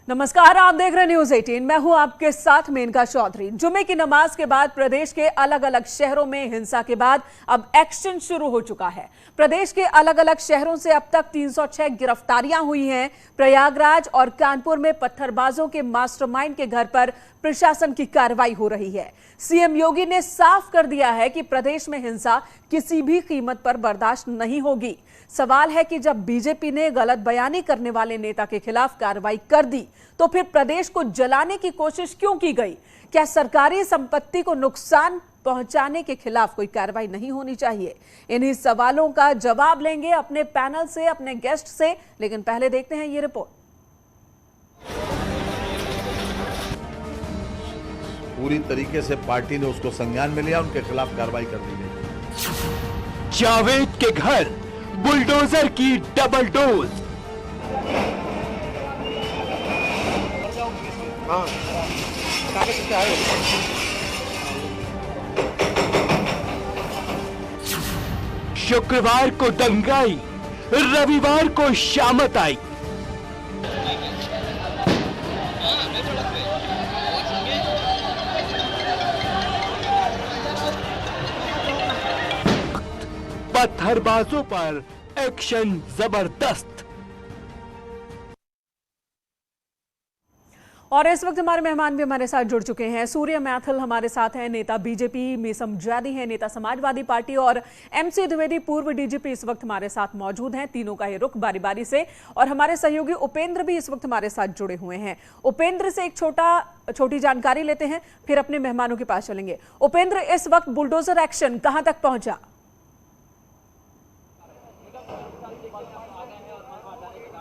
नमस्कार, आप देख रहे हैं न्यूज 18। मैं हूं आपके साथ मेनका चौधरी। जुमे की नमाज के बाद प्रदेश के अलग अलग शहरों में हिंसा के बाद अब एक्शन शुरू हो चुका है। प्रदेश के अलग अलग शहरों से अब तक 306 गिरफ्तारियां हुई हैं। प्रयागराज और कानपुर में पत्थरबाजों के मास्टरमाइंड के घर पर प्रशासन की कार्रवाई हो रही है। सीएम योगी ने साफ कर दिया है कि प्रदेश में हिंसा किसी भी कीमत पर बर्दाश्त नहीं होगी। सवाल है कि जब बीजेपी ने गलत बयानी करने वाले नेता के खिलाफ कार्रवाई कर दी तो फिर प्रदेश को जलाने की कोशिश क्यों की गई? क्या सरकारी संपत्ति को नुकसान पहुंचाने के खिलाफ कोई कार्रवाई नहीं होनी चाहिए? इन्हीं सवालों का जवाब लेंगे अपने पैनल से, अपने गेस्ट से, लेकिन पहले देखते हैं ये रिपोर्ट। पूरी तरीके से पार्टी ने उसको संज्ञान में लिया, उनके खिलाफ कार्रवाई कर दी गई। जावेद के घर बुलडोजर की डबल डोज। शुक्रवार को दंगाई, रविवार को शामत आई। पत्थरबाजों पर एक्शन जबरदस्त। और इस वक्त हमारे मेहमान भी हमारे साथ जुड़ चुके हैं। सूर्य मैथिल हमारे साथ हैं, नेता बीजेपी, मीसम जादी हैं, नेता समाजवादी पार्टी, और एमसी द्विवेदी पूर्व डीजीपी इस वक्त हमारे साथ मौजूद हैं। तीनों का ही रुख बारी बारी से, और हमारे सहयोगी उपेंद्र भी इस वक्त हमारे साथ जुड़े हुए हैं। उपेंद्र से एक छोटी जानकारी लेते हैं, फिर अपने मेहमानों के पास चलेंगे। उपेंद्र, इस वक्त बुलडोजर एक्शन कहां तक पहुंचा?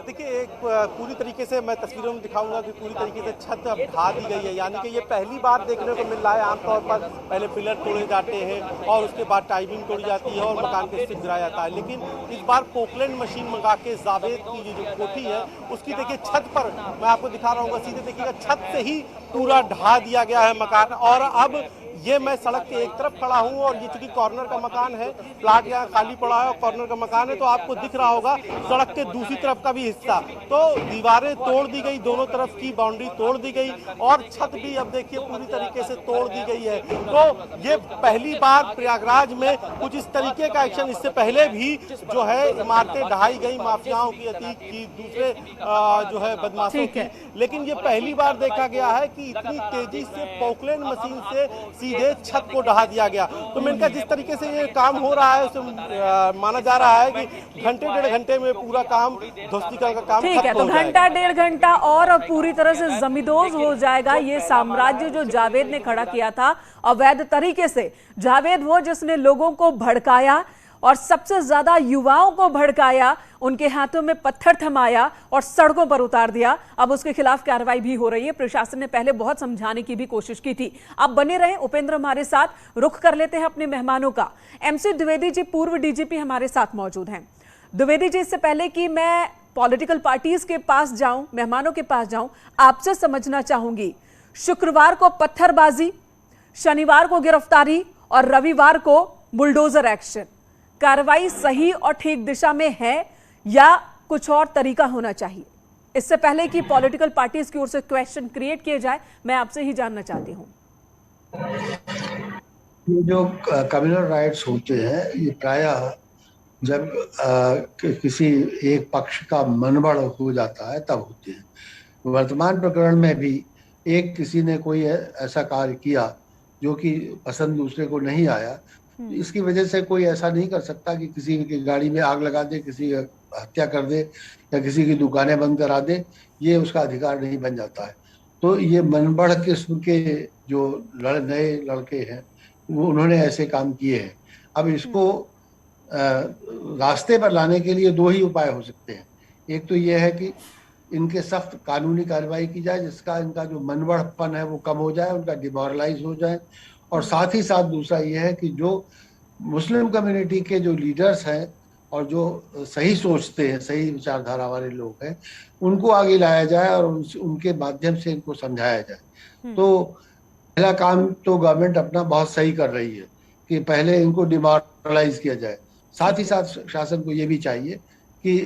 देखिए, एक पूरी तरीके से मैं तस्वीरों में दिखाऊंगा कि पूरी तरीके से छत अब ढा दी गई है। यानी कि ये पहली बार देखने को मिल रहा है। आमतौर पर पहले पिलर तोड़े जाते हैं और उसके बाद टाइमिंग तोड़ी जाती है और मकान के स्टिक गिराया जाता है, लेकिन इस बार पोकलैंड मशीन मंगा के जावेद की जो कोठी है उसकी देखिए छत पर, मैं आपको दिखा रहा हूँ, सीधे देखिएगा छत से ही पूरा ढा दिया गया है मकान। और अब ये मैं सड़क के एक तरफ खड़ा हूँ और ये चूंकि कॉर्नर का मकान है, प्लाट यहाँ खाली पड़ा है और कॉर्नर का मकान है, तो आपको दिख रहा होगा सड़क के दूसरी तरफ का भी हिस्सा, तो दीवारें तोड़ दी गई, दोनों तरफ की बाउंड्री तोड़ दी गई और छत भी अब देखिए पूरी तरीके से तोड़ दी गई है। तो ये पहली बार प्रयागराज में कुछ इस तरीके का एक्शन, इससे पहले भी जो है इमारतें ढहाई गई माफियाओं की, अतीक की, दूसरे जो है बदमाशों की, लेकिन ये पहली बार देखा गया है कि इतनी तेजी से पोकलैंड मशीन से सीधे छत को ढहा दिया गया। तो मैंने कहा जिस तरीके से ये काम हो रहा है उसे माना जा रहा है कि घंटे डेढ़ घंटे में पूरा काम ध्वस्तीकरण का काम ठीक है। तो घंटा डेढ़ घंटा और पूरी तरह से जमींदोज हो जाएगा ये साम्राज्य जो जावेद ने खड़ा किया था अवैध तरीके से। जावेद वो जिसने लोगों को भड़काया और सबसे ज्यादा युवाओं को भड़काया, उनके हाथों में पत्थर थमाया और सड़कों पर उतार दिया। अब उसके खिलाफ कार्रवाई भी हो रही है। प्रशासन ने पहले बहुत समझाने की भी कोशिश की थी। आप बने रहें उपेंद्र, हमारे साथ रुख कर लेते हैं अपने मेहमानों का। एमसी द्विवेदी जी पूर्व डीजीपी हमारे साथ मौजूद हैं। द्विवेदी जी, इससे पहले कि मैं पॉलिटिकल पार्टीज के पास जाऊं, मेहमानों के पास जाऊं, आपसे समझना चाहूंगी, शुक्रवार को पत्थरबाजी, शनिवार को गिरफ्तारी और रविवार को बुलडोजर एक्शन, कार्रवाई सही और ठीक दिशा में है या कुछ और तरीका होना चाहिए? इससे पहले कि पॉलिटिकल पार्टीज की ओर से क्वेश्चन क्रिएट किए जाए, मैं आपसे ही जानना चाहती हूं। ये जो कम्युनल राइट्स होते हैं, ये प्रायः जब किसी एक पक्ष का मनबढ़ हो जाता है तब होते हैं। वर्तमान प्रकरण में भी एक किसी ने कोई ऐसा कार्य किया जो कि पसंद दूसरे को नहीं आया, इसकी वजह से कोई ऐसा नहीं कर सकता कि किसी की गाड़ी में आग लगा दे, किसी की हत्या कर दे या किसी की दुकानें बंद करा दे। ये उसका अधिकार नहीं बन जाता है। तो ये मनबढ़ किस्म के जो नए लड़के हैं वो उन्होंने ऐसे काम किए हैं। अब इसको रास्ते पर लाने के लिए दो ही उपाय हो सकते हैं। एक तो ये है कि इनके सख्त कानूनी कार्रवाई की जाए, जिसका इनका जो मनबढ़पन है वो कम हो जाए, उनका डिमोरलाइज हो जाए। और साथ ही साथ दूसरा ये है कि जो मुस्लिम कम्युनिटी के जो लीडर्स हैं और जो सही सोचते हैं, सही विचारधारा वाले लोग हैं, उनको आगे लाया जाए और उनके माध्यम से इनको समझाया जाए। तो पहला काम तो गवर्नमेंट अपना बहुत सही कर रही है कि पहले इनको डिमोरलाइज किया जाए। साथ ही साथ शासन को ये भी चाहिए कि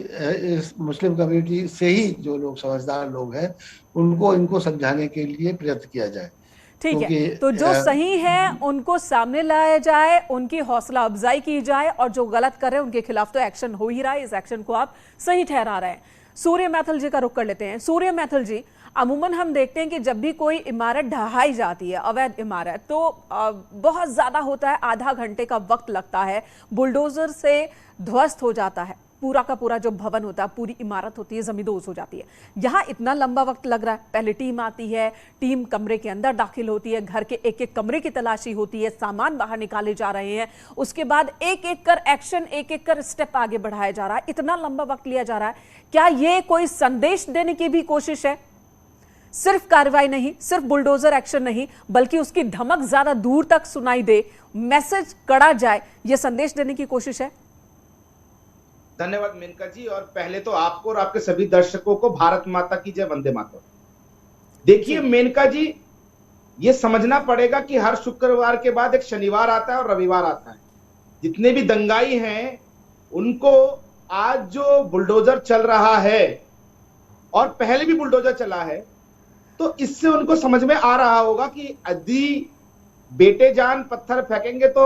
इस मुस्लिम कम्युनिटी से ही जो लोग समझदार लोग हैं उनको इनको समझाने के लिए प्रयत्न किया जाए। ठीक है, क्योंकि तो जो सही है उनको सामने लाया जाए, उनकी हौसला अफजाई की जाए, और जो गलत कर रहे हैं उनके खिलाफ तो एक्शन हो ही रहा है। इस एक्शन को आप सही ठहरा रहे हैं। सूर्य मैथिल जी का रुख कर लेते हैं। सूर्य मैथिल जी, अमूमन हम देखते हैं कि जब भी कोई इमारत ढहाई जाती है, अवैध इमारत, तो बहुत ज्यादा होता है, आधा घंटे का वक्त लगता है, बुलडोजर से ध्वस्त हो जाता है पूरा का पूरा जो भवन होता है, पूरी इमारत होती है, जमींदोज हो जाती है। यहाँ इतना लंबा वक्त लग रहा है। पहले टीम आती है, टीम कमरे के अंदर दाखिल होती है, घर के एक एक कमरे की तलाशी होती है, सामान बाहर निकाले जा रहे हैं, उसके बाद एक एक कर एक्शन, एक एक कर स्टेप आगे बढ़ाया जा रहा है, इतना लंबा वक्त लिया जा रहा है। क्या ये कोई संदेश देने की भी कोशिश है? सिर्फ कार्रवाई नहीं, सिर्फ बुलडोजर एक्शन नहीं, बल्कि उसकी धमक ज्यादा दूर तक सुनाई दे, मैसेज कड़ा जाए, यह संदेश देने की कोशिश है। धन्यवाद मेनका जी, और पहले तो आपको और आपके सभी दर्शकों को भारत माता की जय, वंदे मातरम। देखिए मेनका जी, ये समझना पड़ेगा कि हर शुक्रवार के बाद एक शनिवार आता है और रविवार आता है। जितने भी दंगाई हैं उनको आज जो बुलडोजर चल रहा है, और पहले भी बुलडोजर चला है, तो इससे उनको समझ में आ रहा होगा कि यदि बेटे जान पत्थर फेंकेंगे तो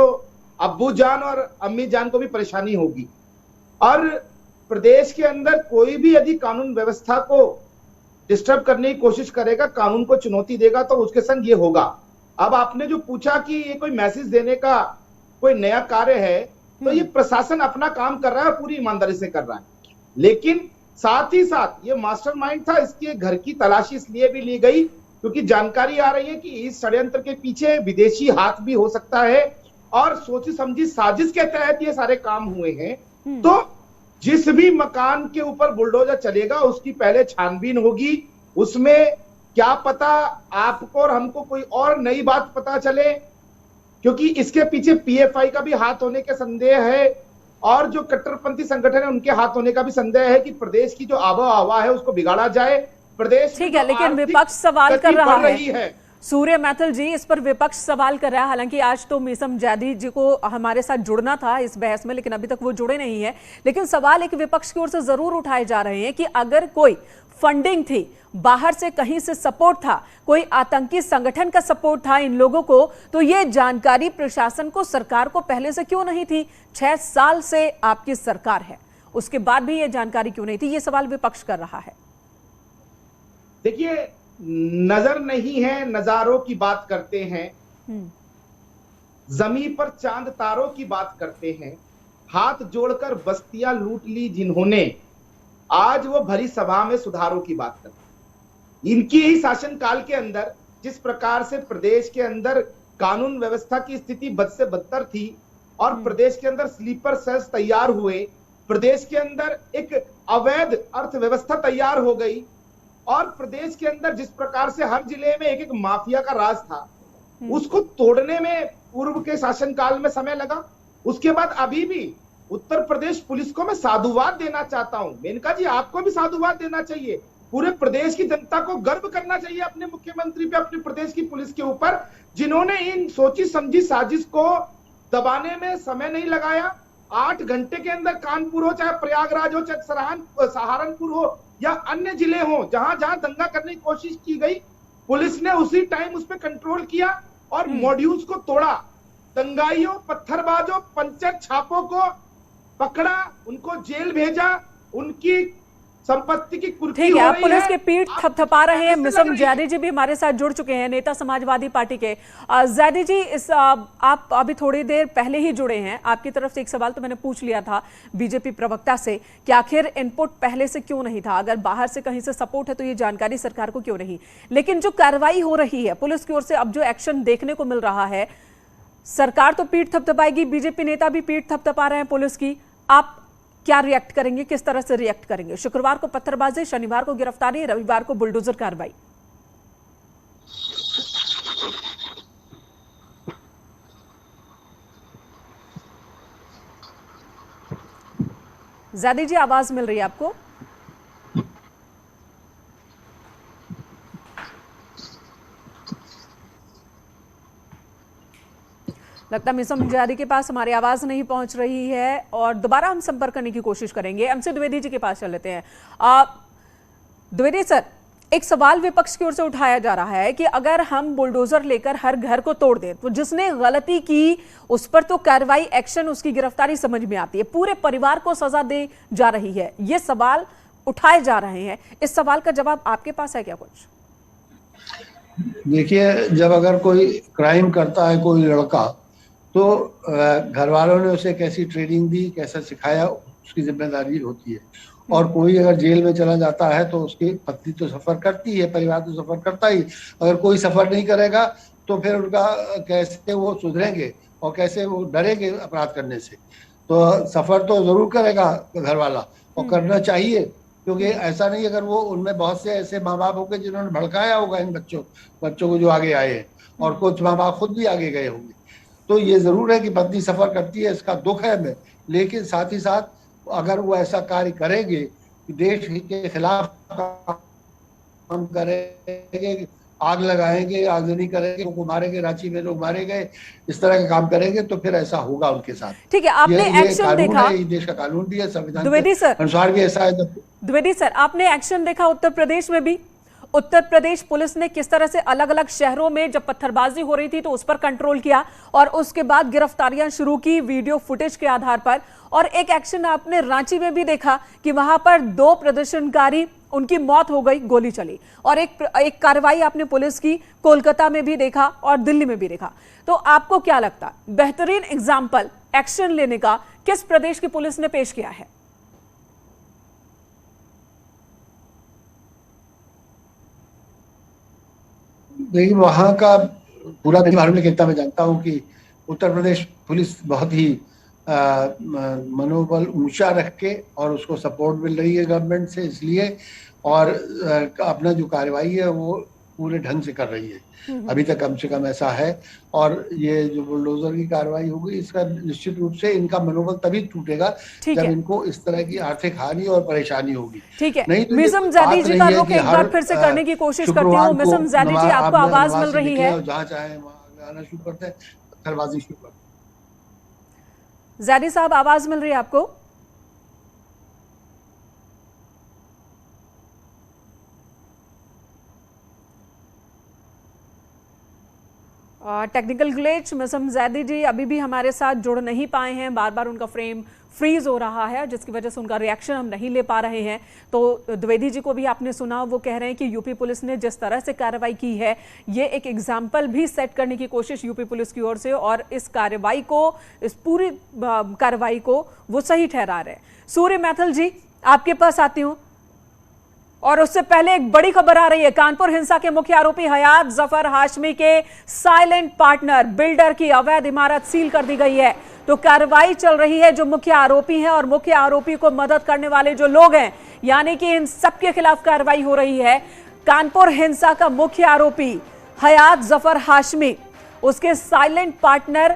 अब्बू जान और अम्मी जान को भी परेशानी होगी। और प्रदेश के अंदर कोई भी यदि कानून व्यवस्था को डिस्टर्ब करने की कोशिश करेगा, कानून को चुनौती देगा, तो उसके संग ये होगा। अब आपने जो पूछा कि ये कोई मैसेज देने का कोई नया कार्य है, तो ये प्रशासन अपना काम कर रहा है, पूरी ईमानदारी से कर रहा है। लेकिन साथ ही साथ ये मास्टरमाइंड था, इसके घर की तलाशी इसलिए भी ली गई क्योंकि जानकारी आ रही है कि इस षड्यंत्र के पीछे विदेशी हाथ भी हो सकता है, और सोची समझी साजिश के तहत ये सारे काम हुए हैं। तो जिस भी मकान के ऊपर बुलडोजर चलेगा उसकी पहले छानबीन होगी। उसमें क्या पता आपको और हमको कोई और नई बात पता चले, क्योंकि इसके पीछे पीएफआई का भी हाथ होने के संदेह है, और जो कट्टरपंथी संगठन है उनके हाथ होने का भी संदेह है कि प्रदेश की जो आबो हवा है उसको बिगाड़ा जाए। प्रदेश ठीक है, लेकिन विपक्ष सवाल कर रहा है। सूर्य मैथिल जी, इस पर विपक्ष सवाल कर रहा है। हालांकि आज तो मीसम जैदी जी को हमारे साथ जुड़ना था इस बहस में, लेकिन अभी तक वो जुड़े नहीं है। लेकिन सवाल एक विपक्ष की ओर से जरूर उठाए जा रहे हैं कि अगर कोई फंडिंग थी, बाहर से कहीं से सपोर्ट था, कोई आतंकी संगठन का सपोर्ट था इन लोगों को, तो ये जानकारी प्रशासन को, सरकार को पहले से क्यों नहीं थी? 6 साल से आपकी सरकार है, उसके बाद भी ये जानकारी क्यों नहीं थी? ये सवाल विपक्ष कर रहा है। देखिए, नजर नहीं है, नजारों की बात करते हैं, जमीन पर चांद तारों की बात करते हैं, हाथ जोड़कर बस्तियां लूट ली जिन्होंने, आज वो भरी सभा में सुधारों की बात करते हैं। इनकी ही शासनकाल के अंदर जिस प्रकार से प्रदेश के अंदर कानून व्यवस्था की स्थिति बद से बदतर थी, और प्रदेश के अंदर स्लीपर सेल्स तैयार हुए, प्रदेश के अंदर एक अवैध अर्थव्यवस्था तैयार हो गई, और प्रदेश के अंदर जिस प्रकार से हर जिले में एक एक माफिया का राज था, उसको तोड़ने में पूर्व के शासनकाल में समय लगा। उसके बाद अभी भी उत्तर प्रदेश पुलिस को मैं साधुवाद देना चाहता हूं। मेनका जी, आपको भी साधुवाद देना चाहिए, पूरे प्रदेश की जनता को गर्व करना चाहिए अपने मुख्यमंत्री पे, अपने प्रदेश की पुलिस के ऊपर, जिन्होंने इन सोची समझी साजिश को दबाने में समय नहीं लगाया। 8 घंटे के अंदर कानपुर हो, चाहे प्रयागराज हो, चाहे सहारनपुर हो, या अन्य जिले हो, जहां जहां दंगा करने की कोशिश की गई, पुलिस ने उसी टाइम उस पर कंट्रोल किया और मॉड्यूल्स को तोड़ा, दंगाइयों, पत्थरबाजों, पंचर छापों को पकड़ा, उनको जेल भेजा, उनकी संपत्ति की कुर्की हो रही है। आप पुलिस के पीठ थपथपा रहे हैं। मिसम जैदी जी भी हमारे साथ जुड़ चुके हैं, नेता समाजवादी पार्टी के। जैदी जी, आप अभी थोड़ी देर पहले ही जुड़े हैं, आपकी तरफ से एक सवाल तो मैंने पूछ लिया था बीजेपी प्रवक्ता से कि आखिर इनपुट पहले से क्यों नहीं था? अगर बाहर से कहीं से सपोर्ट है तो ये जानकारी सरकार को क्यों नहीं? लेकिन जो कार्रवाई हो रही है पुलिस की ओर से, अब जो एक्शन देखने को मिल रहा है, सरकार तो पीठ थपथपाएगी, बीजेपी नेता भी पीठ थपथपा रहे हैं पुलिस की। आप क्या रिएक्ट करेंगे, किस तरह से रिएक्ट करेंगे? शुक्रवार को पत्थरबाजी, शनिवार को गिरफ्तारी, रविवार को बुलडोजर कार्रवाई। ज़ैदी जी, आवाज मिल रही है आपको? लगता है मिसम जारी के पास हमारी आवाज नहीं पहुंच रही है और दोबारा हम संपर्क करने की कोशिश करेंगे। एमसी द्विवेदी जी के पास चल लेते हैं। द्विवेदी सर, एक सवाल विपक्ष की ओर से उठाया जा रहा है कि अगर हम बुलडोजर लेकर हर घर को तोड़ दें तो जिसने गलती की उस पर तो कार्रवाई, एक्शन, उसकी गिरफ्तारी समझ में आती है, पूरे परिवार को सजा दी जा रही है। ये सवाल उठाए जा रहे हैं, इस सवाल का जवाब आपके पास है क्या कुछ? देखिए, जब अगर कोई क्राइम करता है कोई लड़का, तो घर वालों ने उसे कैसी ट्रेनिंग दी, कैसा सिखाया, उसकी जिम्मेदारी होती है। और कोई अगर जेल में चला जाता है तो उसकी पत्नी तो सफर करती है, परिवार तो सफर करता ही। अगर कोई सफर नहीं करेगा तो फिर उनका कैसे वो सुधरेंगे और कैसे वो डरेंगे अपराध करने से। तो सफर तो जरूर करेगा घर वाला, और करना चाहिए, क्योंकि ऐसा नहीं, अगर वो उनमें बहुत से ऐसे माँ बाप होंगे जिन्होंने भड़काया होगा इन बच्चों को जो आगे आए हैं, और कुछ माँ बाप खुद भी आगे गए होंगे। तो ये जरूर है कि पत्नी सफर करती है, इसका दुख है हमें, लेकिन साथ ही साथ अगर वो ऐसा कार्य करेंगे कि देश के खिलाफ काम करेंगे, आग लगाएंगे, आगजनी करेंगे, उनको मारेंगे, रांची में लोग मारे गए, इस तरह का काम करेंगे तो फिर ऐसा होगा उनके साथ। ठीक है, आपने एक्शन देखा, ये देश का कानून भी है, संविधान द्विवेदी सर अनुसार भी ऐसा है। द्विवेदी सर, आपने एक्शन देखा उत्तर प्रदेश में भी। उत्तर प्रदेश पुलिस ने किस तरह से अलग अलग शहरों में जब पत्थरबाजी हो रही थी तो उस पर कंट्रोल किया और उसके बाद गिरफ्तारियां शुरू की वीडियो फुटेज के आधार पर। और एक एक्शन आपने रांची में भी देखा कि वहां पर 2 प्रदर्शनकारी, उनकी मौत हो गई, गोली चली। और एक कार्रवाई आपने पुलिस की कोलकाता में भी देखा और दिल्ली में भी देखा। तो आपको क्या लगता है बेहतरीन एग्जाम्पल एक्शन लेने का किस प्रदेश की पुलिस ने पेश किया है? देखिए, वहाँ का पूरा नहीं मालूम, लेकिन इतना मैं जानता हूँ कि उत्तर प्रदेश पुलिस बहुत ही मनोबल ऊंचा रख के, और उसको सपोर्ट मिल रही है गवर्नमेंट से, इसलिए, और अपना जो कार्रवाई है वो पूरे ढंग से कर रही है अभी तक, कम से कम ऐसा है। और ये जो बुलडोजर की कार्रवाई होगी, इसका निश्चित रूप से इनका मनोबल तभी टूटेगा जब इनको इस तरह की आर्थिक हानि और परेशानी होगी। ठीक है, नहीं तो मिसम जादी जी का रुख एक बार फिर से करने की कोशिश करती हूँ। मिसम जादी जी, आपको आवाज मिल रही है? जहाँ चाहे वहाँ आना शुरू करते हैं, पत्थरबाजी शुरू करते हैं। जादी साहब, आवाज मिल रही है आपको? टेक्निकल ग्लिच, मिसम जैदी जी अभी भी हमारे साथ जुड़ नहीं पाए हैं, बार बार उनका फ्रेम फ्रीज हो रहा है जिसकी वजह से उनका रिएक्शन हम नहीं ले पा रहे हैं। तो द्विवेदी जी को भी आपने सुना, वो कह रहे हैं कि यूपी पुलिस ने जिस तरह से कार्रवाई की है ये एक एग्जाम्पल भी सेट करने की कोशिश यूपी पुलिस की ओर से, और इस कार्रवाई को, इस पूरी कार्रवाई को वो सही ठहरा रहे हैं। सूर्य मैथिल जी, आपके पास आती हूँ, और उससे पहले एक बड़ी खबर आ रही है। कानपुर हिंसा के मुख्य आरोपी हयात जफर हाशमी के साइलेंट पार्टनर बिल्डर की अवैध इमारत सील कर दी गई है। तो कार्रवाई चल रही है, जो मुख्य आरोपी हैं और मुख्य आरोपी को मदद करने वाले जो लोग हैं, यानी कि इन सबके खिलाफ कार्रवाई हो रही है। कानपुर हिंसा का मुख्य आरोपी हयात जफर हाशमी, उसके साइलेंट पार्टनर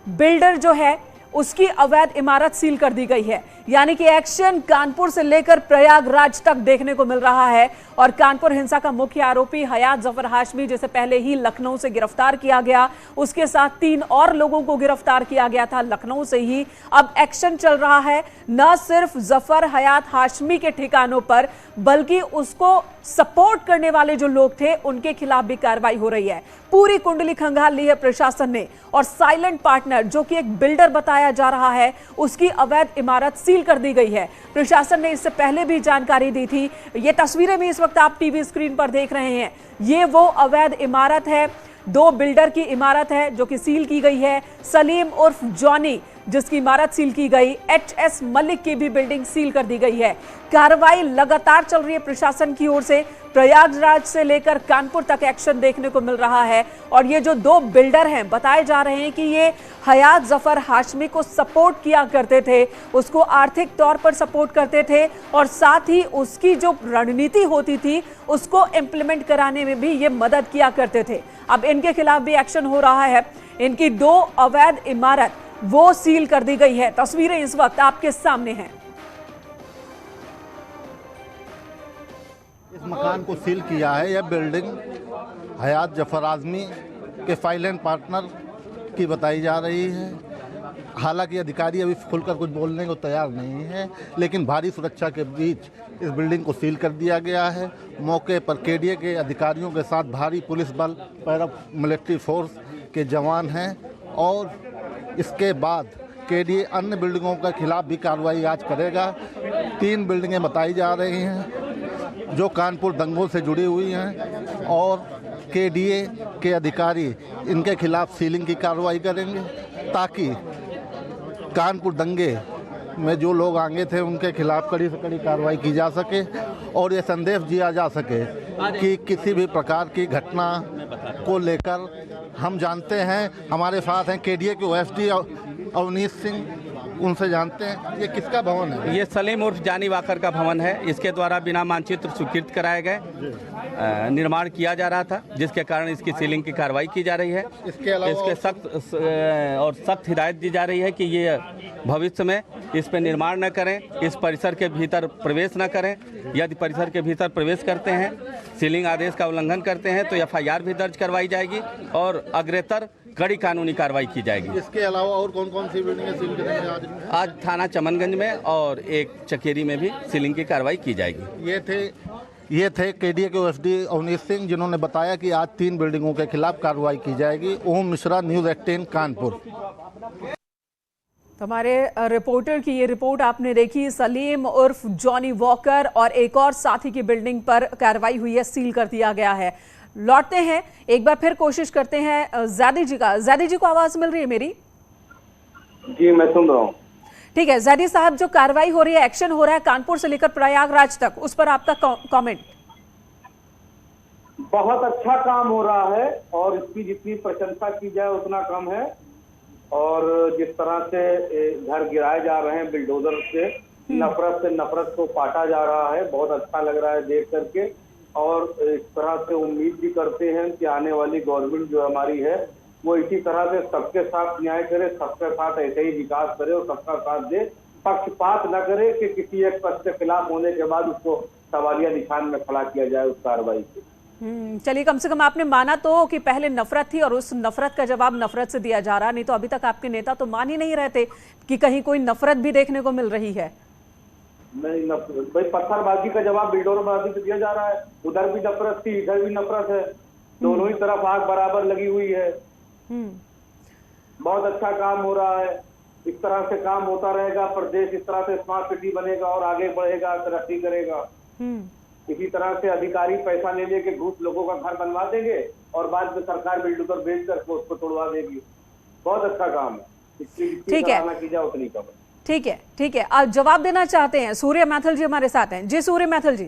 बिल्डर जो है, उसकी अवैध इमारत सील कर दी गई है। यानी कि एक्शन कानपुर से लेकर प्रयागराज तक देखने को मिल रहा है। और कानपुर हिंसा का मुख्य आरोपी हयात जफर हाशमी, जिसे पहले ही लखनऊ से गिरफ्तार किया गया, उसके साथ 3 और लोगों को गिरफ्तार किया गया था लखनऊ से ही। अब एक्शन चल रहा है न सिर्फ जफर हयात हाशमी के ठिकानों पर, बल्कि उसको सपोर्ट करने वाले जो लोग थे उनके खिलाफ भी कार्रवाई हो रही है। पूरी कुंडली खंगाल ली है प्रशासन ने, और साइलेंट पार्टनर जो कि एक बिल्डर बताया जा रहा है, उसकी अवैध इमारत सील कर दी गई है। प्रशासन ने इससे पहले भी जानकारी दी थी। ये तस्वीरें भी इस वक्त आप टीवी स्क्रीन पर देख रहे हैं। ये वो अवैध इमारत है, 2 बिल्डर की इमारत है जो कि सील की गई है। सलीम उर्फ जॉनी, जिसकी इमारत सील की गई, एच.एस. मलिक की भी बिल्डिंग सील कर दी गई है। कार्रवाई लगातार चल रही है प्रशासन की ओर से। प्रयागराज से लेकर कानपुर तक एक्शन देखने को मिल रहा है। और ये जो 2 बिल्डर हैं, बताए जा रहे हैं कि ये हयात जफर हाशमी को सपोर्ट किया करते थे, उसको आर्थिक तौर पर सपोर्ट करते थे, और साथ ही उसकी जो रणनीति होती थी उसको इम्प्लीमेंट कराने में भी ये मदद किया करते थे। अब इनके खिलाफ भी एक्शन हो रहा है। इनकी 2 अवैध इमारत वो सील कर दी गई है। तस्वीरें इस वक्त आपके सामने हैं। इस मकान को सील किया है। यह बिल्डिंग हयात जफर आजमी के साइलेंट पार्टनर की बताई जा रही है। हालांकि अधिकारी अभी खुलकर कुछ बोलने को तैयार नहीं है, लेकिन भारी सुरक्षा के बीच इस बिल्डिंग को सील कर दिया गया है। मौके पर केडीए के अधिकारियों के साथ भारी पुलिस बल, पैरा मिलिट्री फोर्स के जवान हैं और इसके बाद केडीए अन्य बिल्डिंगों के खिलाफ भी कार्रवाई आज करेगा। 3 बिल्डिंगें बताई जा रही हैं जो कानपुर दंगों से जुड़ी हुई हैं और केडीए के अधिकारी इनके खिलाफ सीलिंग की कार्रवाई करेंगे ताकि कानपुर दंगे में जो लोग आगे थे उनके खिलाफ कड़ी से कड़ी कार्रवाई की जा सके और ये संदेश दिया जा सके कि किसी भी प्रकार की घटना को लेकर हम जानते हैं। हमारे साथ हैं केडीए के ओएसडी अवनीश सिंह, उनसे जानते हैं ये किसका भवन है। ये सलीम उर्फ जानी वाकर का भवन है। इसके द्वारा बिना मानचित्र स्वीकृत कराए गए निर्माण किया जा रहा था, जिसके कारण इसकी सीलिंग की कार्रवाई की जा रही है। इसके अलावा इसके सख्त हिदायत दी जा रही है कि ये भविष्य में इस पर निर्माण न करें, इस परिसर के भीतर प्रवेश न करें। यदि परिसर के भीतर प्रवेश करते हैं, सीलिंग आदेश का उल्लंघन करते हैं तो एफआईआर भी दर्ज करवाई जाएगी और अग्रेतर कड़ी कानूनी कार्रवाई की जाएगी। इसके अलावा और कौन कौन सी बिल्डिंगें सील करेंगे आज थाना चमनगंज में और एक चकेरी में भी सीलिंग की कार्रवाई की जाएगी। ये थे केडीए के ओएसडी अवनीश सिंह, जिन्होंने बताया कि आज 3 बिल्डिंगों के खिलाफ कार्रवाई की जाएगी। ओम मिश्रा, न्यूज़ 18 कानपुर। हमारे रिपोर्टर की ये रिपोर्ट आपने देखी। सलीम उर्फ जॉनी वॉकर और एक और साथी की बिल्डिंग पर कार्रवाई हुई है, सील कर दिया गया है। लौटते हैं, एक बार फिर कोशिश करते हैं ज़ैदी जी का। ज़ैदी जी को आवाज मिल रही है मेरी? जी मैं सुन रहा हूँ। ठीक है ज़ैदी साहब, जो कार्रवाई हो रही है, एक्शन हो रहा है कानपुर से लेकर प्रयागराज तक, उस पर आपका कमेंट। बहुत अच्छा काम हो रहा है और इसकी जितनी प्रशंसा की जाए उतना कम है। और जिस तरह से घर गिराए जा रहे हैं बिल्डोजर से नफरत को पाटा जा रहा है, बहुत अच्छा लग रहा है देख करके। और इस तरह से उम्मीद भी करते हैं कि आने वाली गवर्नमेंट जो हमारी है वो इसी तरह से सबके साथ न्याय करे, सबके साथ ऐसे ही विकास करे और सबका साथ दे, पक्षपात न करे कि किसी एक पक्ष के खिलाफ होने के बाद उसको सवालिया निशान में खड़ा किया जाए उस कार्रवाई से। चलिए, कम से कम आपने माना तो कि पहले नफरत थी और उस नफरत का जवाब नफरत से दिया जा रहा, नहीं तो अभी तक आपके नेता तो मान ही नहीं रहते कि कहीं कोई नफरत भी देखने को मिल रही है। नहीं, भाई पत्थरबाजी का जवाब बिल्डोरबाजी से दिया जा रहा है। उधर भी नफरत थी, इधर भी नफरत है, दोनों ही तरफ आग बराबर लगी हुई है। बहुत अच्छा काम हो रहा है। इस तरह से काम होता रहेगा, प्रदेश इस तरह से स्मार्ट सिटी बनेगा और आगे बढ़ेगा, तरक्की करेगा। इसी तरह से अधिकारी पैसा ले लेके घूस लोगों का घर बनवा देंगे और बाद में सरकार बिल्डोजर बेच कर उसको तोड़वा देगी। बहुत अच्छा काम है, इसकी सराहना की जाए उतनी कम। ठीक है, ठीक है, आप जवाब देना चाहते हैं? सूर्य मैथल जी हमारे साथ हैं। जी सूर्य मैथल जी।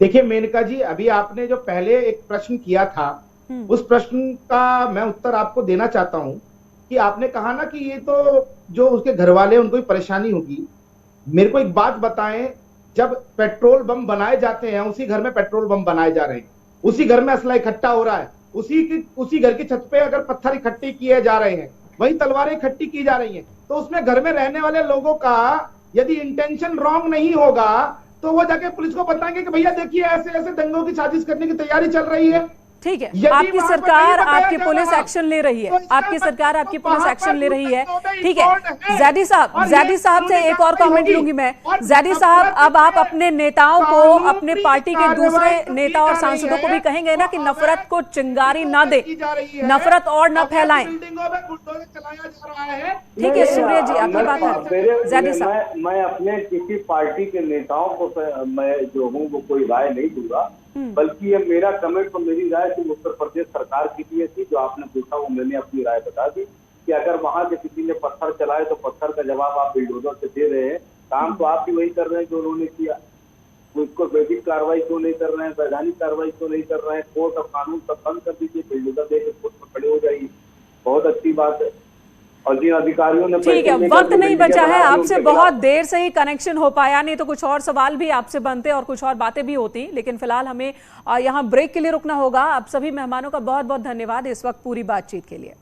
देखिए मेनका जी, अभी आपने जो पहले एक प्रश्न किया था उस प्रश्न का मैं उत्तर आपको देना चाहता हूं कि आपने कहा ना कि ये तो जो उसके घर वाले उनको भी परेशानी होगी। मेरे को एक बात बताएं, जब पेट्रोल बम बनाए जाते हैं, उसी घर में पेट्रोल बम बनाए जा रहे हैं, उसी घर में असला इकट्ठा हो रहा है, उसी घर की छत पे अगर पत्थर इकट्ठे किए जा रहे हैं, वही तलवारें इकट्ठी की जा रही हैं, तो उसमें घर में रहने वाले लोगों का यदि इंटेंशन रॉन्ग नहीं होगा तो वो जाके पुलिस को बताएंगे कि भैया देखिए ऐसे ऐसे दंगों की साजिश करने की तैयारी चल रही है। ठीक है, आपकी सरकार आपकी पुलिस एक्शन ले रही है, आपकी सरकार आपकी पुलिस एक्शन ले रही है। ठीक है ज़ैदी साहब से एक और कमेंट लूंगी मैं। ज़ैदी साहब, अब आप अपने नेताओं को, अपने पार्टी के दूसरे नेता और सांसदों को भी कहेंगे ना कि नफरत को चिंगारी ना दे, नफरत और न फैलाएं। ठीक है सूर्य जी, आपकी बात है। ज़ैदी साहब, मैं अपने किसी पार्टी के नेताओं को मैं जो हूँ वो कोई राय नहीं दूंगा, बल्कि ये मेरा कमेंट तो मेरी राय थी उत्तर प्रदेश सरकार की लिए थी। जो आपने पूछा वो मैंने अपनी राय बता दी कि अगर वहां से किसी ने पत्थर चलाए तो पत्थर का जवाब आप बिल्डोजर से दे रहे हैं। काम तो आप भी वही कर रहे हैं जो उन्होंने किया। उसको वैधिक कार्रवाई क्यों नहीं कर रहे हैं, वैधानिक कार्रवाई क्यों नहीं कर रहे हैं? कोर्ट और कानून सब बंद कर दीजिए, बिल्डोजर देकर कोर्ट पर खड़े हो जाइए, बहुत अच्छी बात है। और जिन अधिकारियों ने ठीक है, वक्त नहीं बचा है, आपसे बहुत देर से ही कनेक्शन हो पाया, नहीं तो कुछ और सवाल भी आपसे बनते और कुछ और बातें भी होती, लेकिन फिलहाल हमें यहाँ ब्रेक के लिए रुकना होगा। आप सभी मेहमानों का बहुत बहुत धन्यवाद इस वक्त पूरी बातचीत के लिए।